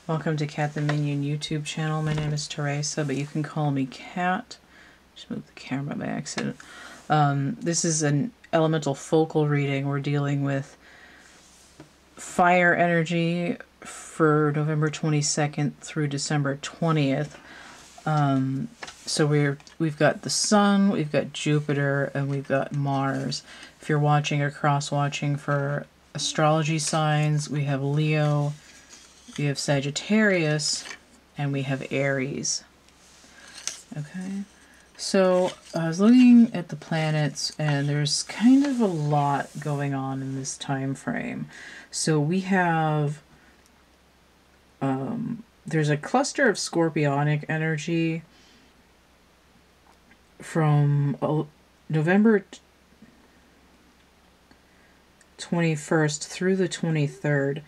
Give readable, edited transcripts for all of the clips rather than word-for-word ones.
Welcome to CATtheMinion YouTube channel. My name is Teresa, but you can call me Cat. Just moved the camera by accident. This is an elemental focal reading. We're dealing with fire energy for November 22nd through December 20th. So we've got the Sun, we've got Jupiter, and we've got Mars. If you're watching or cross-watching for astrology signs, we have Leo, we have Sagittarius, and we have Aries. Okay, so I was looking at the planets, and there's kind of a lot going on in this time frame. So we have, there's a cluster of scorpionic energy from November 21st through the 23rd.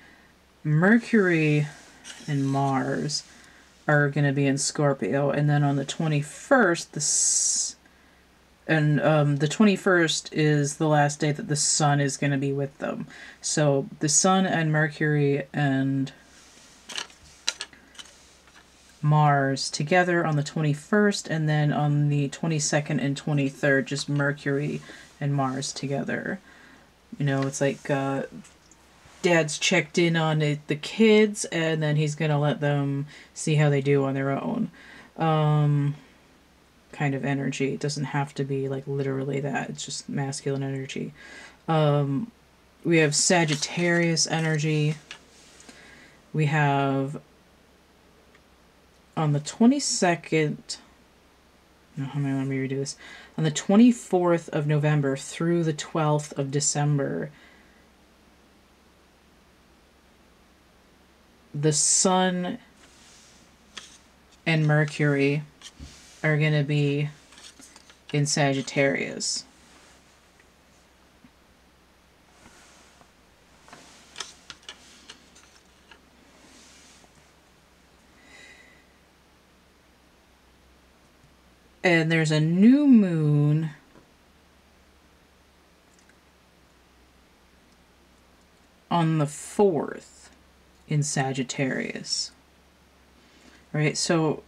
Mercury and Mars are going to be in Scorpio, and then on the 21st, the 21st is the last day that the Sun is going to be with them. So the Sun and Mercury and Mars together on the 21st, and then on the 22nd and 23rd, just Mercury and Mars together. You know, it's like Dad's checked in on the kids, and then he's going to let them see how they do on their own. Kind of energy. It doesn't have to be like literally that. It's just masculine energy. We have Sagittarius energy. We have on the 22nd, no, how am I going to redo this? On the 24th of November through the 12th of December, the Sun and Mercury are going to be in Sagittarius. And there's a new moon on the 4th in Sagittarius. All right, so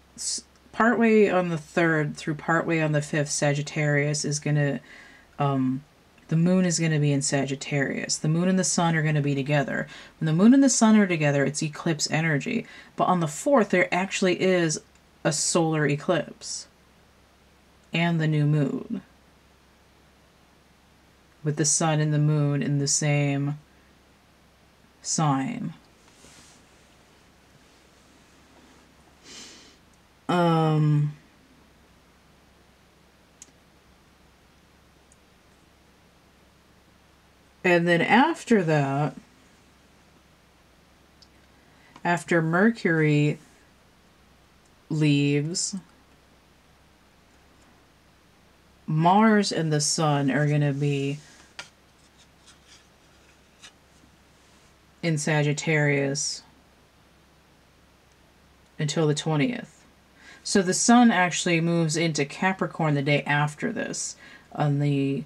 partway on the 3rd through partway on the 5th, Sagittarius is going to, the moon is going to be in Sagittarius. The moon and the Sun are going to be together. When the moon and the Sun are together, it's eclipse energy. But on the 4th, there actually is a solar eclipse and the new moon, with the Sun and the moon in the same sign. And then after that, after Mercury leaves, Mars and the Sun are going to be in Sagittarius until the 20th. So the Sun actually moves into Capricorn the day after this, on the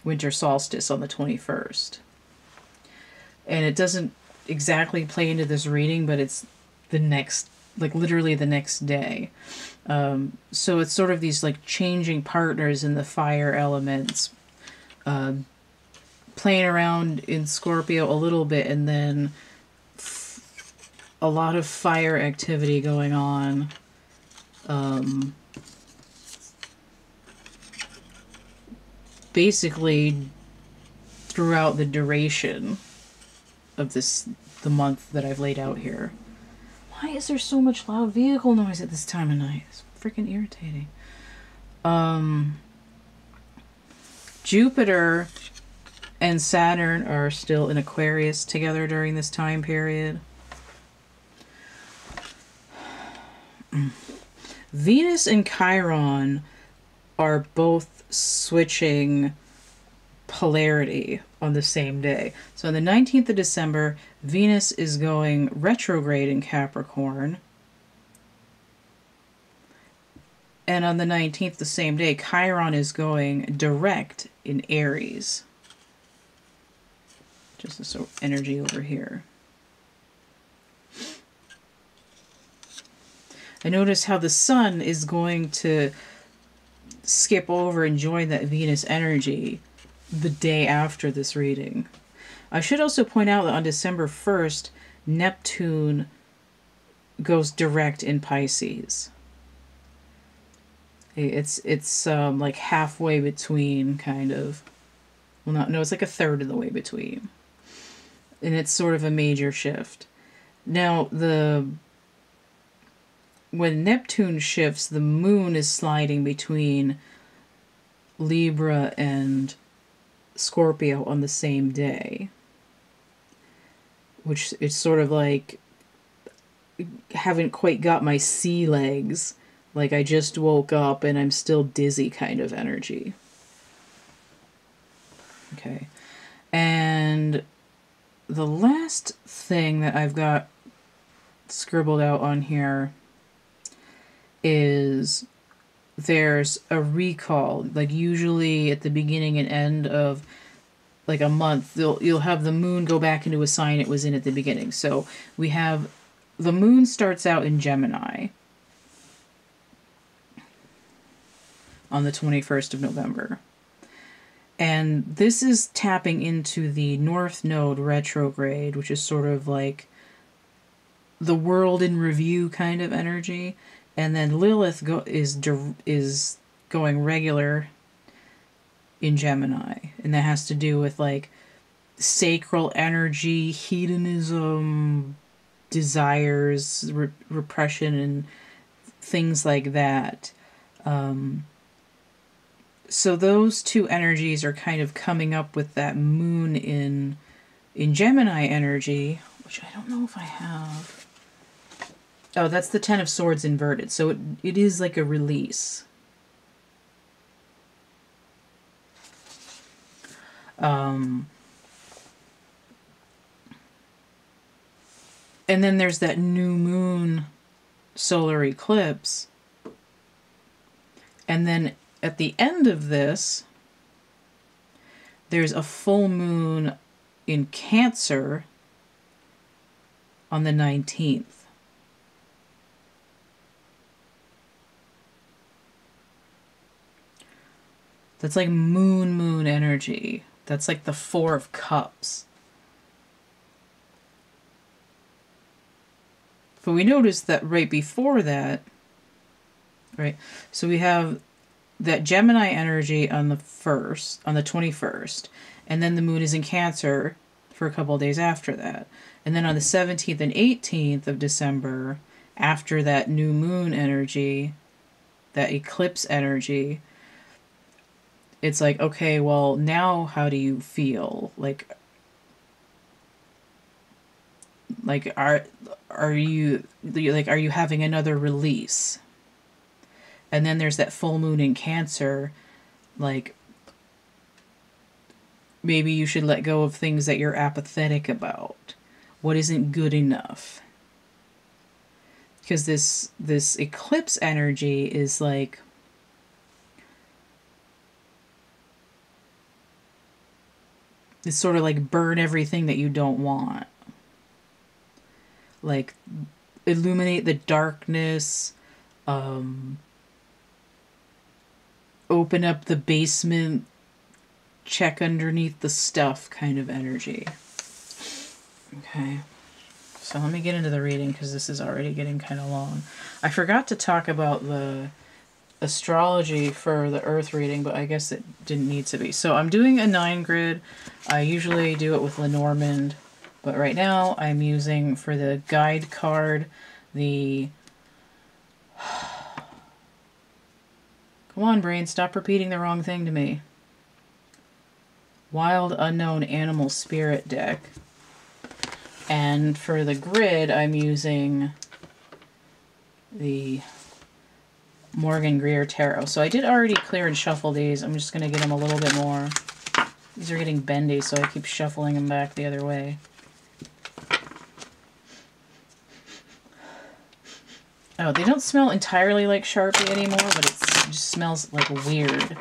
winter solstice on the 21st. And it doesn't exactly play into this reading, but it's the next, like literally the next day. So it's sort of these like changing partners in the fire elements, playing around in Scorpio a little bit, and then a lot of fire activity going on. Basically throughout the duration of the month that I've laid out here. Why is there so much loud vehicle noise at this time of night? It's freaking irritating. Jupiter and Saturn are still in Aquarius together during this time period. Venus and Chiron are both switching polarity on the same day. So on the 19th of December, Venus is going retrograde in Capricorn. And on the 19th, the same day, Chiron is going direct in Aries. Just this energy over here. And notice how the sun is going to skip over and join that Venus energy the day after this reading. I should also point out that on December 1st, Neptune goes direct in Pisces. It's like halfway between, kind of. Well, no, it's like a third of the way between. And it's sort of a major shift. Now, when Neptune shifts, the moon is sliding between Libra and Scorpio on the same day. Which it's sort of like, haven't quite got my sea legs. Like I just woke up and I'm still dizzy kind of energy. Okay. And the last thing that I've got scribbled out on here is there's a recall. Like usually at the beginning and end of like a month, you'll have the moon go back into a sign it was in at the beginning. So we have the moon starts out in Gemini on the 21st of November. And this is tapping into the North Node retrograde, which is sort of like the world in review kind of energy. And then Lilith is going regular in Gemini. And that has to do with like sacral energy, hedonism, desires, repression, and things like that. So those two energies are kind of coming up with that moon in Gemini energy, which I don't know if I have. Oh, that's the Ten of Swords inverted. So it is like a release. And then there's that new moon solar eclipse. And then at the end of this, there's a full moon in Cancer on the 19th. That's like moon energy. That's like the Four of Cups. But we noticed that right before that, right, so we have that Gemini energy on the 21st, and then the moon is in Cancer for a couple of days after that. And then on the 17th and 18th of December, after that new moon energy, that eclipse energy, it's like, okay, well, now how do you feel? Like are you having another release? And then there's that full moon in Cancer, like maybe you should let go of things that you're apathetic about. What isn't good enough? Because this eclipse energy is like, it's sort of like burn everything that you don't want. Like illuminate the darkness, open up the basement, check underneath the stuff kind of energy. Okay, so let me get into the reading because this is already getting kind of long. I forgot to talk about the astrology for the Earth reading, but I guess it didn't need to be. So I'm doing a 9 grid. I usually do it with Lenormand, but right now I'm using for the guide card the... Come on, brain, stop repeating the wrong thing to me. Wild Unknown Animal Spirit deck. And for the grid, I'm using the Morgan Greer Tarot. So I did already clear and shuffle these. I'm just going to get them a little bit more. These are getting bendy, so I keep shuffling them back the other way. Oh, they don't smell entirely like Sharpie anymore, but it just smells like weird.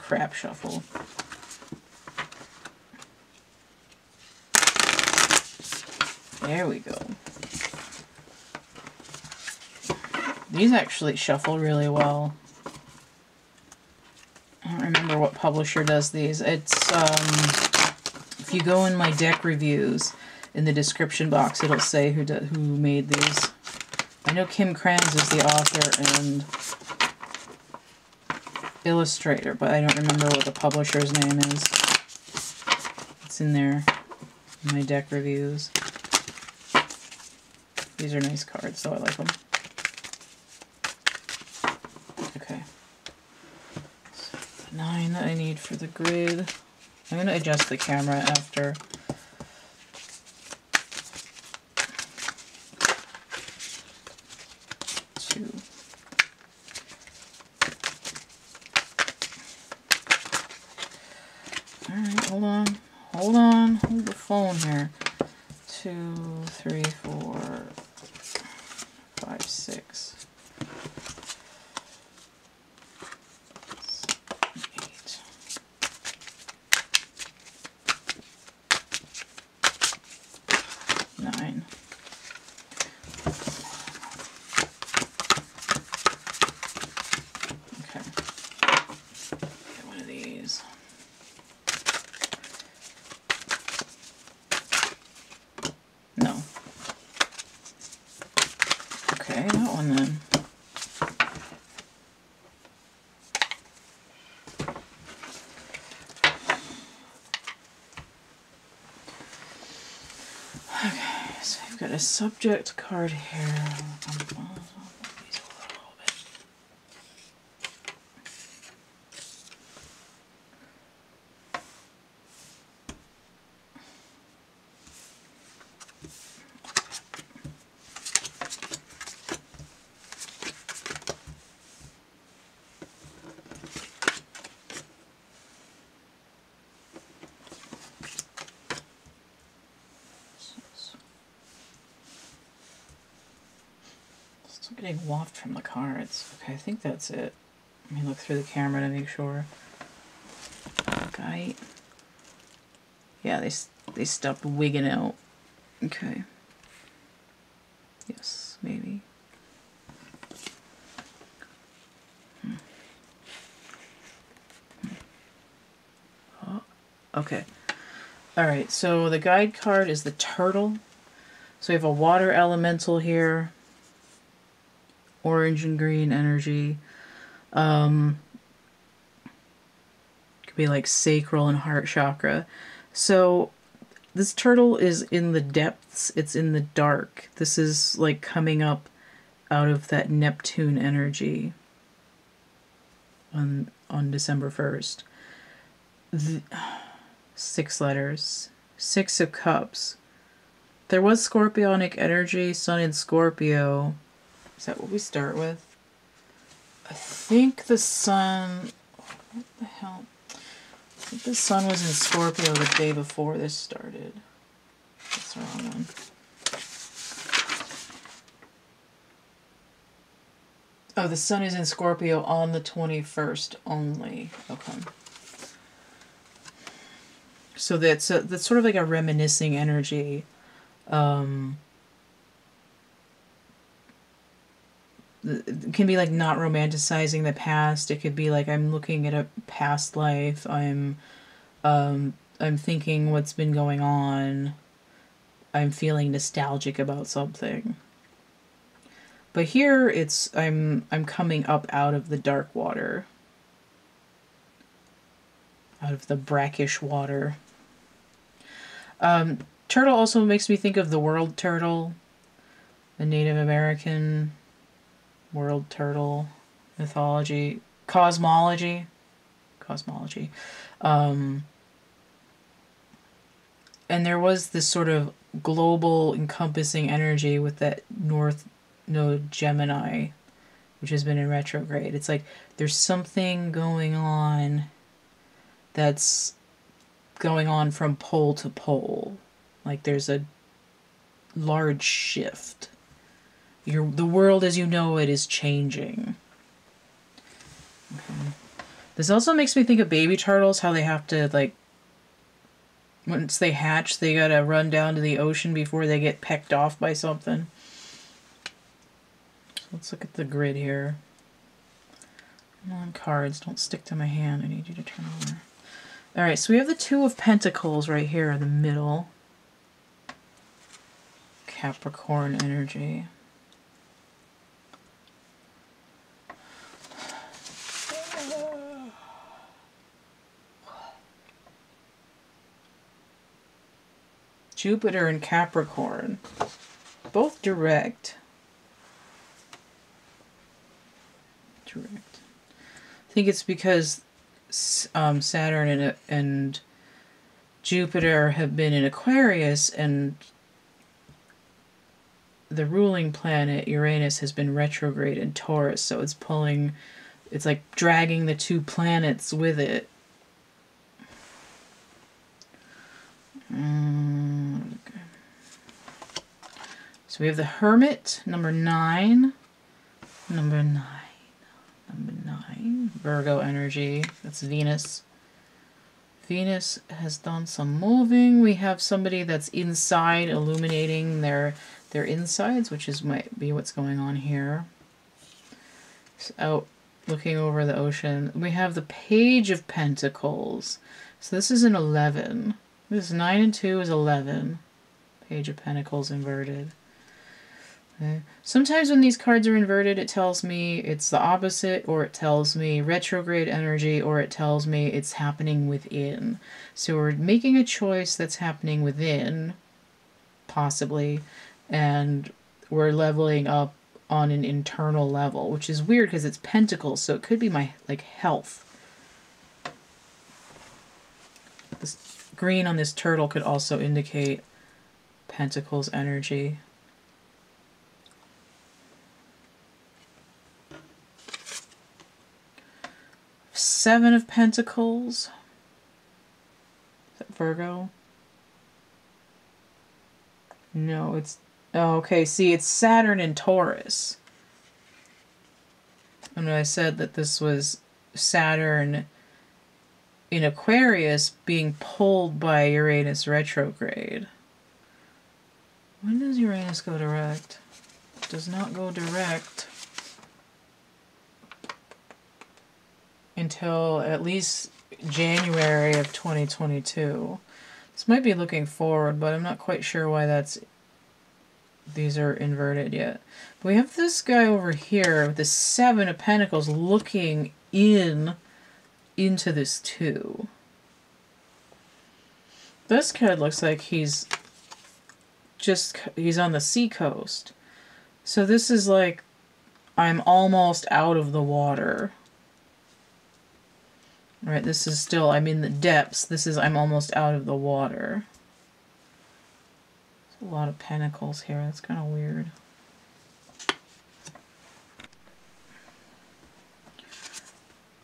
crap shuffle. There we go. These actually shuffle really well. I don't remember what publisher does these. It's, if you go in my deck reviews, in the description box, it'll say who made these. I know Kim Kranz is the author and illustrator, but I don't remember what the publisher's name is. It's in there, in my deck reviews. These are nice cards, so I like them. Okay. So the 9 that I need for the grid. I'm going to adjust the camera after. Hold the phone here. 2, 3, 4, 5, 6, 8. Nine. Okay. Get one of these. No. Okay, that one then. Okay, so I've got a subject card here. Still getting waft from the cards. Okay, I think that's it. Let me look through the camera to make sure. Okay. Yeah, they stopped wigging out. Okay. Yes, maybe. Oh, okay. Alright, so the guide card is the turtle. So we have a water elemental here. Orange and green energy. Could be like sacral and heart chakra. So this turtle is in the depths. It's in the dark. This is like coming up out of that Neptune energy on December 1st. 6 letters. 6 of Cups. There was Scorpionic energy, Sun in Scorpio. Is that what we start with? I think the Sun... What the hell? I think the Sun was in Scorpio the day before this started. That's the wrong one. Oh, the Sun is in Scorpio on the 21st only. Okay. So that's sort of like a reminiscing energy. It can be like not romanticizing the past. It could be like I'm looking at a past life. I'm thinking what's been going on. I'm feeling nostalgic about something. But here it's I'm coming up out of the dark water. Out of the brackish water. Turtle also makes me think of the world turtle, the Native American world turtle mythology, cosmology. And there was this sort of global encompassing energy with that North Node Gemini, which has been in retrograde. It's like there's something going on that's going on from pole to pole. Like there's a large shift. The world as you know it is changing. Okay. This also makes me think of baby turtles, how they have to, like, once they hatch, they gotta run down to the ocean before they get pecked off by something. Let's look at the grid here. Come on, cards, don't stick to my hand. I need you to turn over. Alright, so we have the Two of Pentacles right here in the middle. Capricorn energy. Jupiter and Capricorn. Both direct. I think it's because Saturn and Jupiter have been in Aquarius, and the ruling planet Uranus has been retrograde in Taurus, so it's pulling, it's like dragging the two planets with it. Okay. So we have the Hermit, number 9. Number 9. Virgo energy. That's Venus. Venus has done some moving. We have somebody that's inside illuminating their insides, which is might be what's going on here. It's out looking over the ocean. We have the Page of Pentacles. So this is an 11. This 9 and 2 is 11. Page of Pentacles inverted. Okay. Sometimes when these cards are inverted, it tells me it's the opposite, or it tells me retrograde energy, or it tells me it's happening within. So we're making a choice that's happening within, possibly, and we're leveling up on an internal level, which is weird because it's pentacles, so it could be my, like, health. This green on this turtle could also indicate pentacles energy. Seven of Pentacles. Is that Virgo? No, it's... Oh, okay, see, it's Saturn in Taurus. And I said that this was Saturn in Aquarius being pulled by Uranus retrograde. When does Uranus go direct? It does not go direct until at least January of 2022. This might be looking forward, but I'm not quite sure why these are inverted yet. But we have this guy over here with the Seven of Pentacles looking into this 2. This kid looks like he's on the seacoast. So this is like, I'm almost out of the water. Right, this is still, I'm in the depths. This is, I'm almost out of the water. There's a lot of pentacles here. That's kind of weird.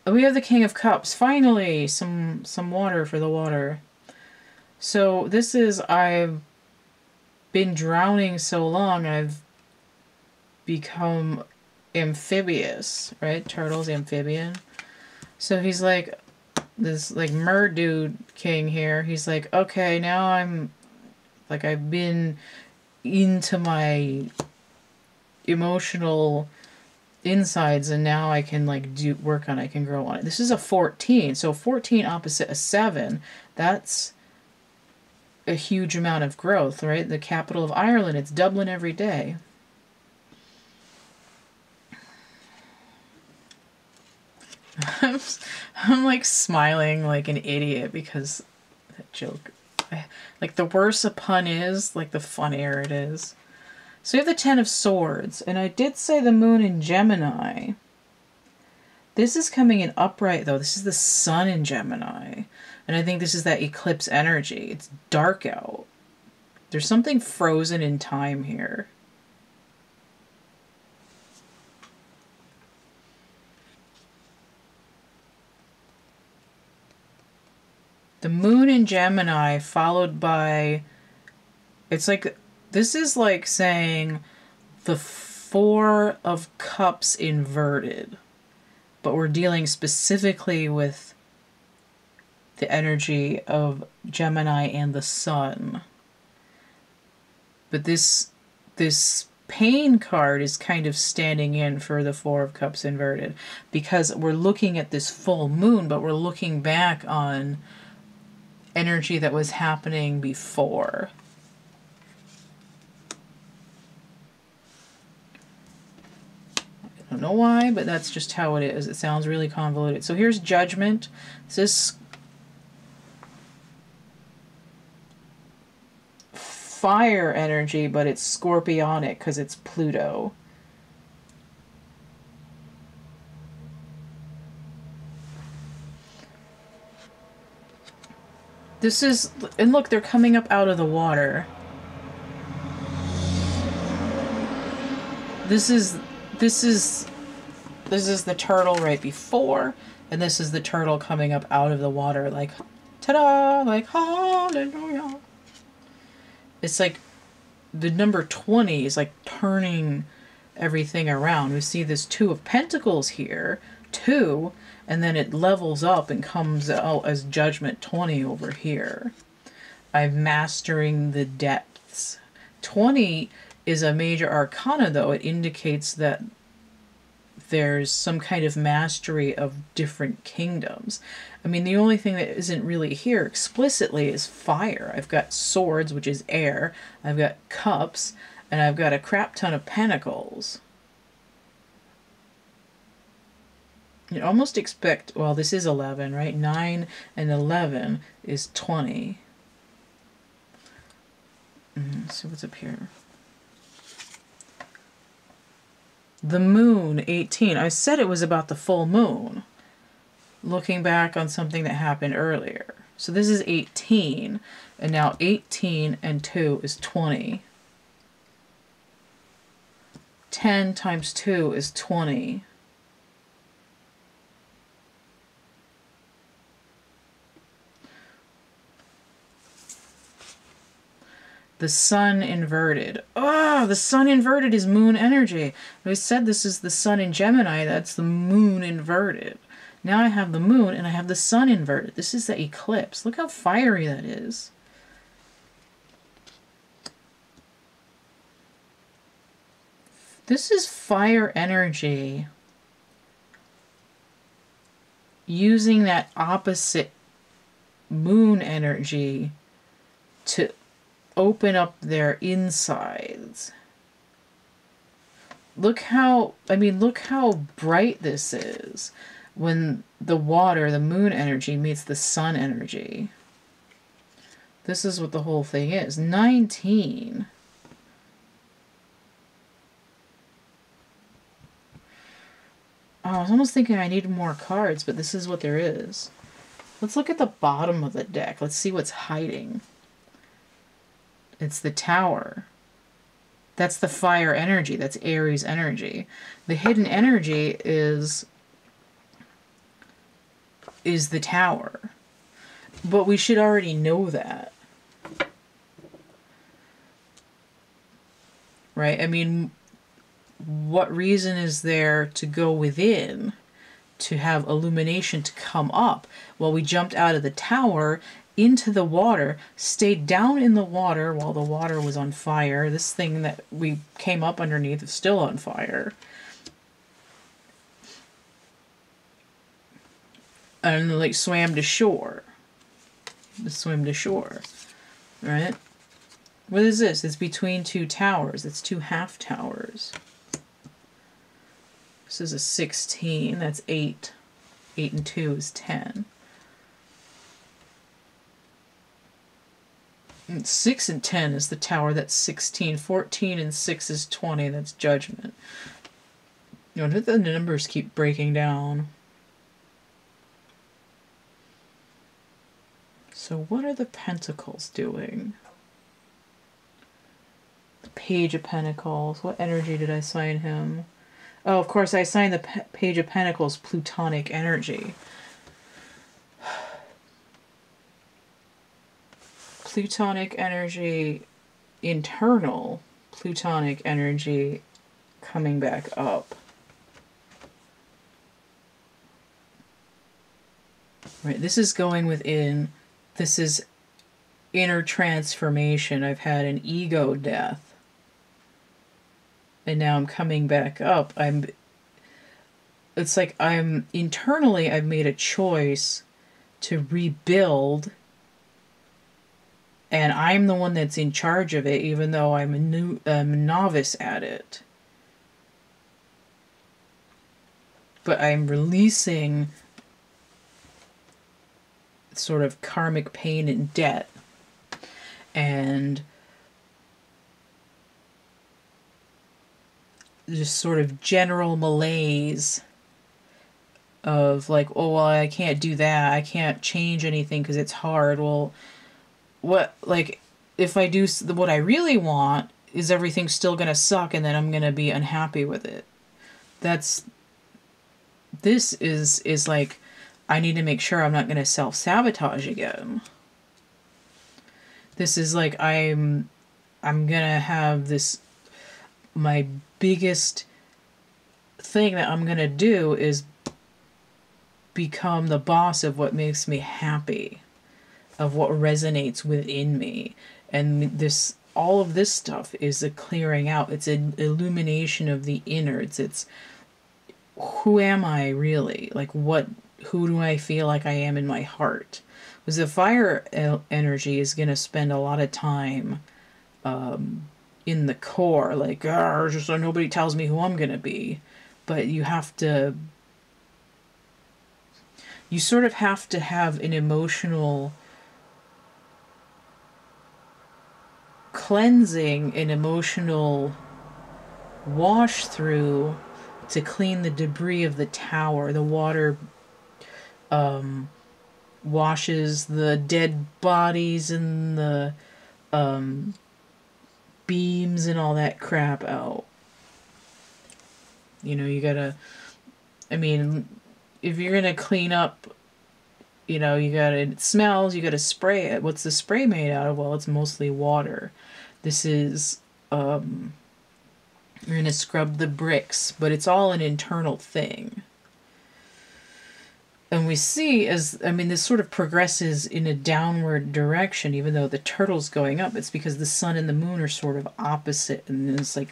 We have the King of Cups. Finally, some water for the water. So this is, I've been drowning so long, I've become amphibious, right? Turtle's amphibian. So he's like, this like mer dude king here. He's like, okay, now I'm like, I've been into my emotional insides, and now I can like work on it, I can grow on it. This is a 14, so 14 opposite a 7, that's a huge amount of growth, right? The capital of Ireland, it's Dublin every day. I'm like smiling like an idiot because that joke, like the worse a pun is, like the funnier it is. So we have the Ten of Swords, and I did say the moon in Gemini. This is coming in upright though. This is the sun in Gemini, and I think this is that eclipse energy. It's dark out. There's something frozen in time here. The moon in Gemini followed by, it's like, this is like saying the Four of Cups inverted. but we're dealing specifically with the energy of Gemini and the Sun. But this pain card is kind of standing in for the Four of Cups inverted, because we're looking at this full moon, but we're looking back on energy that was happening before. I don't know why, but that's just how it is. It sounds really convoluted. So here's Judgment. This is fire energy, but it's scorpionic because it's Pluto. This is, and look, they're coming up out of the water. This is the turtle right before, and this is the turtle coming up out of the water, like, ta-da, like, hallelujah. It's like the number 20 is like turning everything around. We see this Two of Pentacles here, 2, and then it levels up and comes out as Judgment 20 over here. I'm mastering the depths. 20 is a major arcana, though. It indicates that there's some kind of mastery of different kingdoms. I mean, the only thing that isn't really here explicitly is fire. I've got swords, which is air. I've got cups, and I've got a crap ton of pentacles. You almost expect, well, this is 11, right? 9 and 11 is 20. Let's see what's up here. The moon, 18. I said it was about the full moon. Looking back on something that happened earlier. So this is 18. And now 18 and 2 is 20. 10 times 2 is 20. The sun inverted. Oh, the sun inverted is moon energy. I said this is the sun in Gemini. That's the moon inverted. Now I have the moon and I have the sun inverted. This is the eclipse. Look how fiery that is. This is fire energy. Using that opposite moon energy to open up their insides. Look how, I mean, look how bright this is when the water, the moon energy, meets the sun energy. This is what the whole thing is. 19. Oh, I was almost thinking I needed more cards, but this is what there is. Let's look at the bottom of the deck. Let's see what's hiding. It's the Tower. That's the fire energy. That's Aries energy. The hidden energy is the Tower. But we should already know that. Right? I mean, what reason is there to go within to have illumination to come up? Well, we jumped out of the Tower into the water, stayed down in the water while the water was on fire. This thing that we came up underneath is still on fire. And like swam to shore. Just swim to shore. Right? What is this? It's between two towers. It's two half towers. This is a 16. That's 8. 8 and 2 is 10. 6 and 10 is the Tower. That's 16. 14 and 6 is 20. That's Judgment. You know, the numbers keep breaking down. So what are the Pentacles doing? The Page of Pentacles. What energy did I assign him? Oh, of course, I assigned the Page of Pentacles Plutonic energy. Plutonic energy internal, Plutonic energy coming back up. Right, this is going within. This is inner transformation. I've had an ego death. And now I'm coming back up. It's like internally I've made a choice to rebuild, and I'm the one that's in charge of it, even though I'm a novice at it. But I'm releasing sort of karmic pain and debt, and just sort of general malaise of like, oh, well, I can't do that. I can't change anything because it's hard. Well, what, like, if I do what I really want, is everything still going to suck and then I'm going to be unhappy with it? This is like, I need to make sure I'm not going to self-sabotage again. This is like, I'm going to have this, my biggest thing that I'm going to do is become the boss of what makes me happy, of what resonates within me. And all of this stuff is a clearing out. It's an illumination of the innards. It's who am I really? Like, who do I feel like I am in my heart? Because the fire energy is going to spend a lot of time in the core, like, just so nobody tells me who I'm going to be. But you sort of have to have an emotional cleansing, an emotional wash through to clean the debris of the tower. The water washes the dead bodies and the beams and all that crap out. You know, you gotta, I mean, if you're gonna clean up, you know, it smells, you gotta spray it. What's the spray made out of? Well, it's mostly water. This is, you're gonna scrub the bricks, but it's all an internal thing. And we see this sort of progresses in a downward direction, even though the turtle's going up. It's because the sun and the moon are sort of opposite, and it's like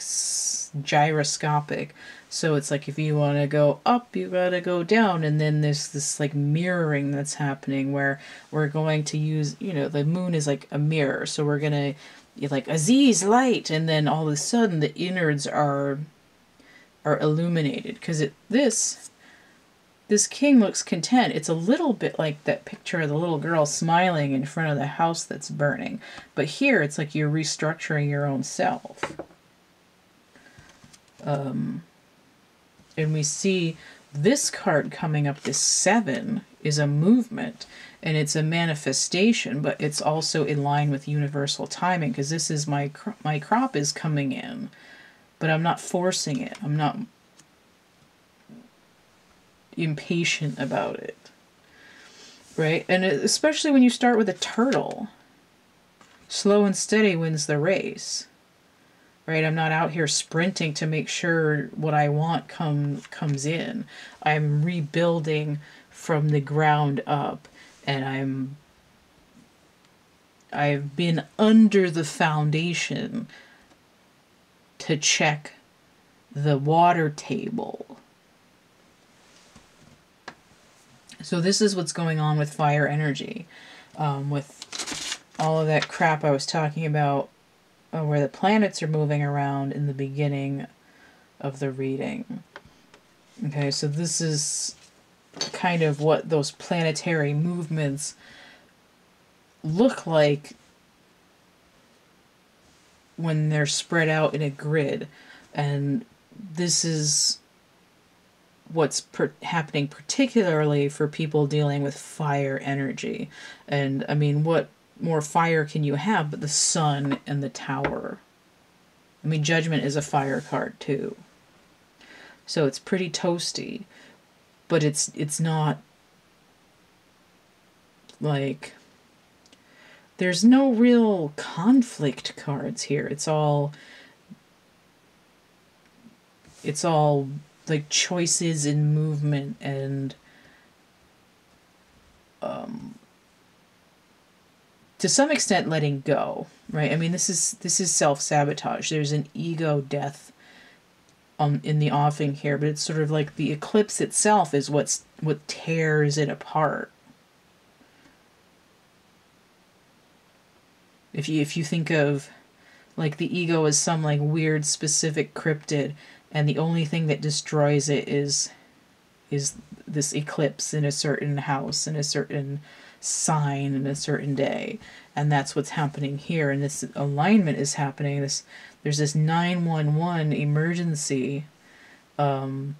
gyroscopic. So it's like if you want to go up, you gotta go down. And then there's this like mirroring that's happening where we're going to use, the moon is like a mirror. So we're gonna, like, Aziz light, and then all of a sudden the innards are illuminated. Because this king looks content. It's a little bit like that picture of the little girl smiling in front of the house that's burning. But here, it's like you're restructuring your own self. And we see this card coming up, this 7, is a movement. And it's a manifestation, but it's also in line with universal timing. Because this is my crop is coming in. But I'm not forcing it. I'm not impatient about it, right? And especially when you start with a turtle, slow and steady wins the race, right? I'm not out here sprinting to make sure what I want comes in. I'm rebuilding from the ground up, and I've been under the foundation to check the water table. So this is what's going on with fire energy, with all of that crap I was talking about, where the planets are moving around in the beginning of the reading. Okay, so this is kind of what those planetary movements look like when they're spread out in a grid. And this is what's happening particularly for people dealing with fire energy. And I mean, what more fire can you have but the sun and the tower? I mean, Judgment is a fire card too. So it's pretty toasty, but it's not like, there's no real conflict cards here. It's all like choices in movement, and to some extent letting go, right? I mean, this is self-sabotage. There's an ego death in the offing here, but it's sort of like the eclipse itself is what tears it apart. If you think of like the ego as some like weird specific cryptid, and the only thing that destroys it is this eclipse in a certain house, in a certain sign, in a certain day. And that's what's happening here, and this alignment is happening. There's this 911 emergency. You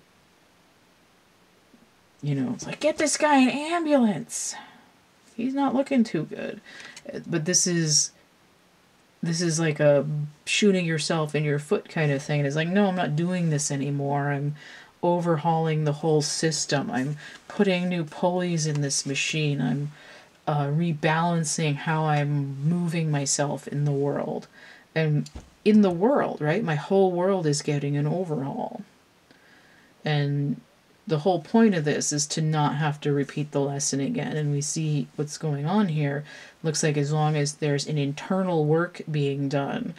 know, it's like, get this guy an ambulance. He's not looking too good. But this is like a shooting yourself in your foot kind of thing. It's like, no, I'm not doing this anymore. I'm overhauling the whole system. I'm putting new pulleys in this machine. I'm rebalancing how I'm moving myself in the world. And in the world, right? My whole world is getting an overhaul. And the whole point of this is to not have to repeat the lesson again. And we see what's going on here. Looks like as long as there's an internal work being done,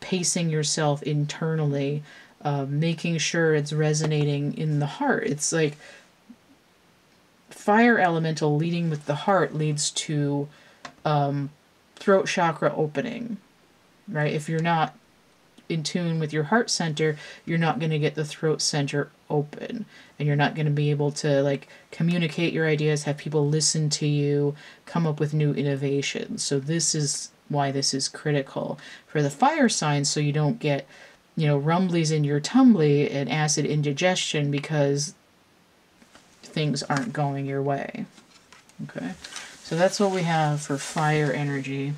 pacing yourself internally, making sure it's resonating in the heart. It's like fire elemental leading with the heart leads to throat chakra opening, right? If you're not in tune with your heart center, you're not going to get the throat center open, and you're not going to be able to like communicate your ideas, have people listen to you, come up with new innovations. So this is why this is critical for the fire signs, so you don't get, you know, rumblies in your tumbly and acid indigestion because things aren't going your way. Okay, so that's what we have for fire energy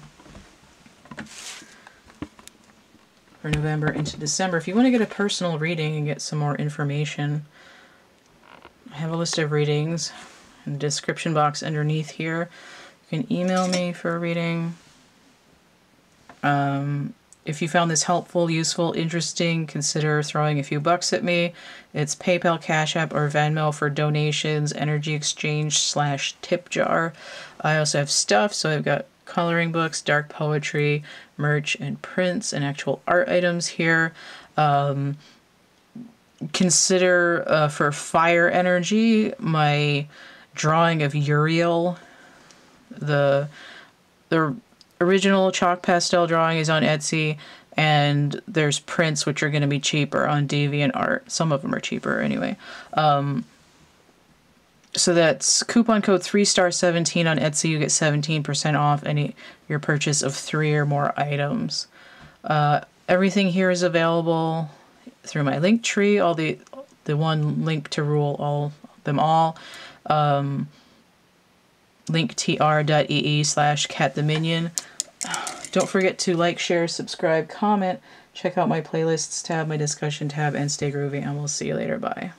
for November into December. If you want to get a personal reading and get some more information, I have a list of readings in the description box underneath here. You can email me for a reading. If you found this helpful, useful, interesting, consider throwing a few bucks at me. It's PayPal, Cash App, or Venmo for donations, energy exchange / tip jar. I also have stuff, so I've got coloring books, dark poetry, merch, and prints, and actual art items here. Consider for fire energy my drawing of Uriel. The original chalk pastel drawing is on Etsy, and there's prints which are going to be cheaper on DeviantArt. Some of them are cheaper anyway. So that's coupon code 3star17 on Etsy. You get 17% off your purchase of 3 or more items. Everything here is available through my link tree. All the one link to rule them all. linktr.ee/CATtheMinion. Don't forget to like, share, subscribe, comment. Check out my playlists tab, my discussion tab, and stay groovy, and we'll see you later. Bye.